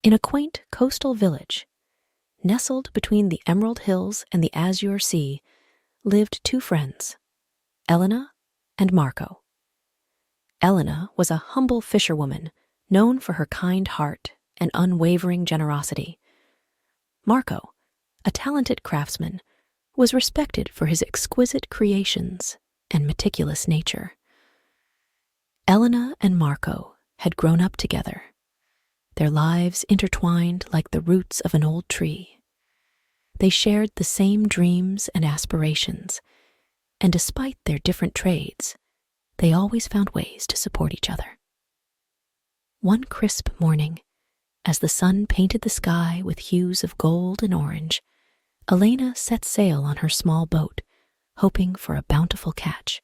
In a quaint coastal village, nestled between the Emerald Hills and the Azure Sea, lived two friends, Elena and Marco. Elena was a humble fisherwoman known for her kind heart and unwavering generosity. Marco, a talented craftsman, was respected for his exquisite creations and meticulous nature. Elena and Marco had grown up together, their lives intertwined like the roots of an old tree. They shared the same dreams and aspirations, and despite their different trades, they always found ways to support each other. One crisp morning, as the sun painted the sky with hues of gold and orange, Elena set sail on her small boat, hoping for a bountiful catch.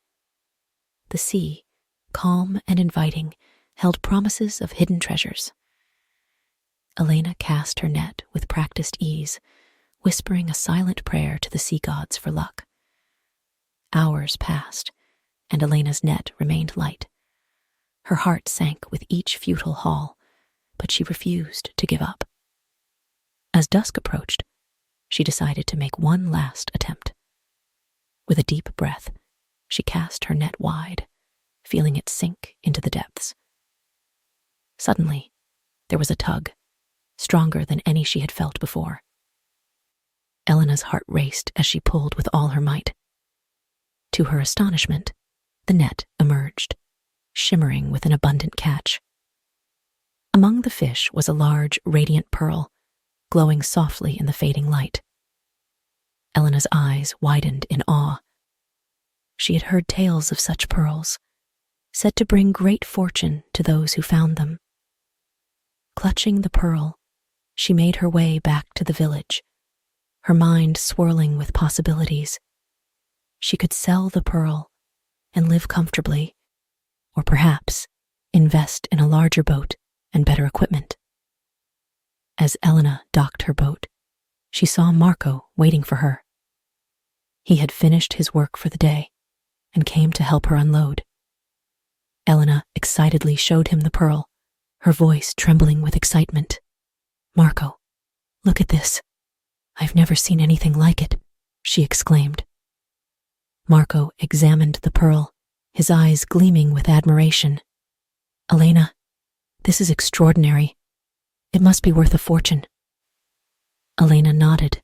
The sea, calm and inviting, held promises of hidden treasures. Elena cast her net with practiced ease, whispering a silent prayer to the sea gods for luck. Hours passed, and Elena's net remained light. Her heart sank with each futile haul, but she refused to give up. As dusk approached, she decided to make one last attempt. With a deep breath, she cast her net wide, feeling it sink into the depths. Suddenly, there was a tug, stronger than any she had felt before. Elena's heart raced as she pulled with all her might. To her astonishment, the net emerged, shimmering with an abundant catch. Among the fish was a large, radiant pearl, glowing softly in the fading light. Elena's eyes widened in awe. She had heard tales of such pearls, said to bring great fortune to those who found them. Clutching the pearl, she made her way back to the village, her mind swirling with possibilities. She could sell the pearl and live comfortably, or perhaps invest in a larger boat and better equipment. As Elena docked her boat, she saw Marco waiting for her. He had finished his work for the day and came to help her unload. Elena excitedly showed him the pearl, her voice trembling with excitement. "Marco, look at this. I've never seen anything like it," she exclaimed. Marco examined the pearl, his eyes gleaming with admiration. "Elena, this is extraordinary. It must be worth a fortune." Elena nodded,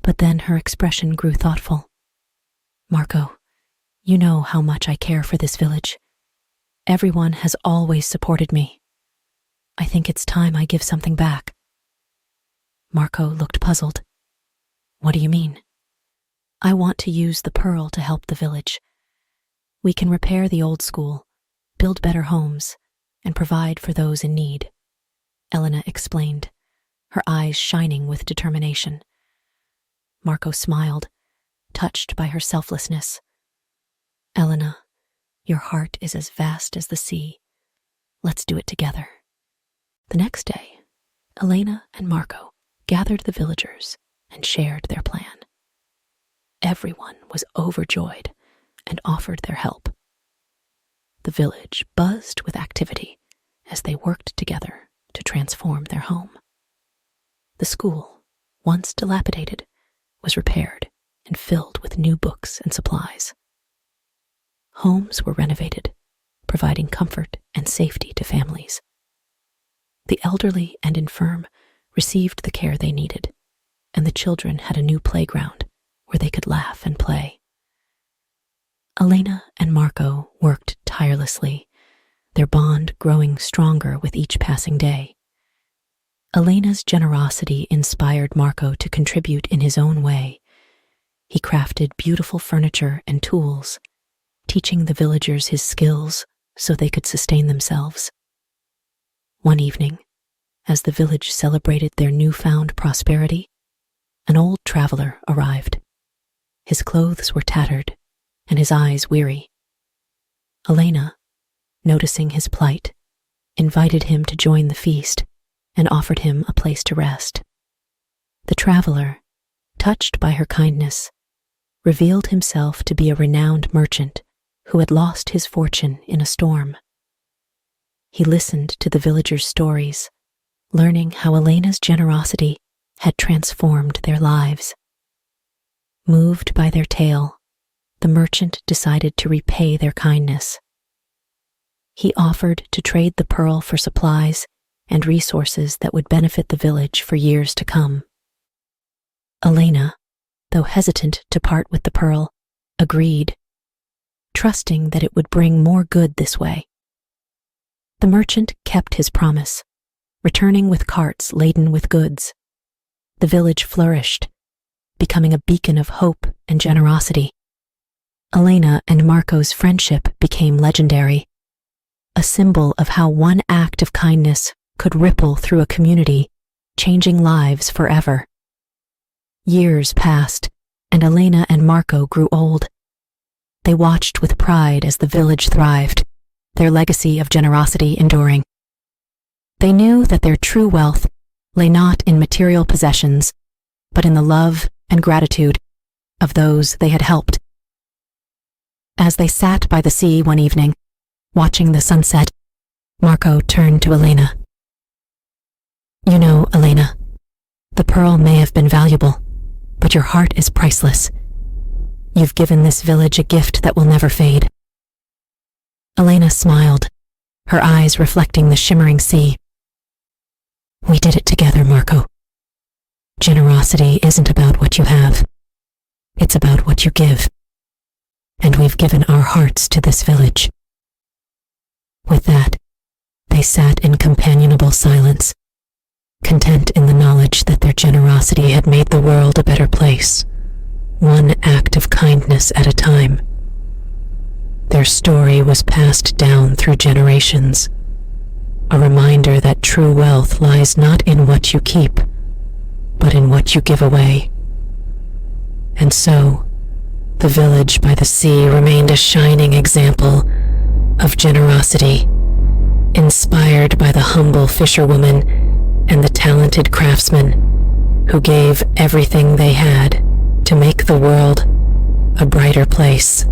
but then her expression grew thoughtful. "Marco, you know how much I care for this village. Everyone has always supported me. I think it's time I give something back." Marco looked puzzled. "What do you mean?" "I want to use the pearl to help the village. We can repair the old school, build better homes, and provide for those in need," Elena explained, her eyes shining with determination. Marco smiled, touched by her selflessness. "Elena, your heart is as vast as the sea. Let's do it together." The next day, Elena and Marco gathered the villagers and shared their plan. Everyone was overjoyed and offered their help. The village buzzed with activity as they worked together to transform their home. The school, once dilapidated, was repaired and filled with new books and supplies. Homes were renovated, providing comfort and safety to families. The elderly and infirm received the care they needed, and the children had a new playground where they could laugh and play. Elena and Marco worked tirelessly, their bond growing stronger with each passing day. Elena's generosity inspired Marco to contribute in his own way. He crafted beautiful furniture and tools, teaching the villagers his skills so they could sustain themselves. One evening, as the village celebrated their newfound prosperity, an old traveler arrived. His clothes were tattered and his eyes weary. Elena, noticing his plight, invited him to join the feast and offered him a place to rest. The traveler, touched by her kindness, revealed himself to be a renowned merchant who had lost his fortune in a storm. He listened to the villagers' stories, learning how Elena's generosity had transformed their lives. Moved by their tale, the merchant decided to repay their kindness. He offered to trade the pearl for supplies and resources that would benefit the village for years to come. Elena, though hesitant to part with the pearl, agreed, trusting that it would bring more good this way. The merchant kept his promise, returning with carts laden with goods. The village flourished, becoming a beacon of hope and generosity. Elena and Marco's friendship became legendary, a symbol of how one act of kindness could ripple through a community, changing lives forever. Years passed, and Elena and Marco grew old. They watched with pride as the village thrived, their legacy of generosity enduring. They knew that their true wealth lay not in material possessions, but in the love and gratitude of those they had helped. As they sat by the sea one evening, watching the sunset, Marco turned to Elena. "You know, Elena, the pearl may have been valuable, but your heart is priceless. You've given this village a gift that will never fade." Elena smiled, her eyes reflecting the shimmering sea. "We did it together, Marco. Generosity isn't about what you have. It's about what you give. And we've given our hearts to this village." With that, they sat in companionable silence, content in the knowledge that their generosity had made the world a better place, one act of kindness at a time. Their story was passed down through generations, a reminder that true wealth lies not in what you keep, but in what you give away. And so, the village by the sea remained a shining example of generosity, inspired by the humble fisherwoman and the talented craftsman who gave everything they had to make the world a brighter place.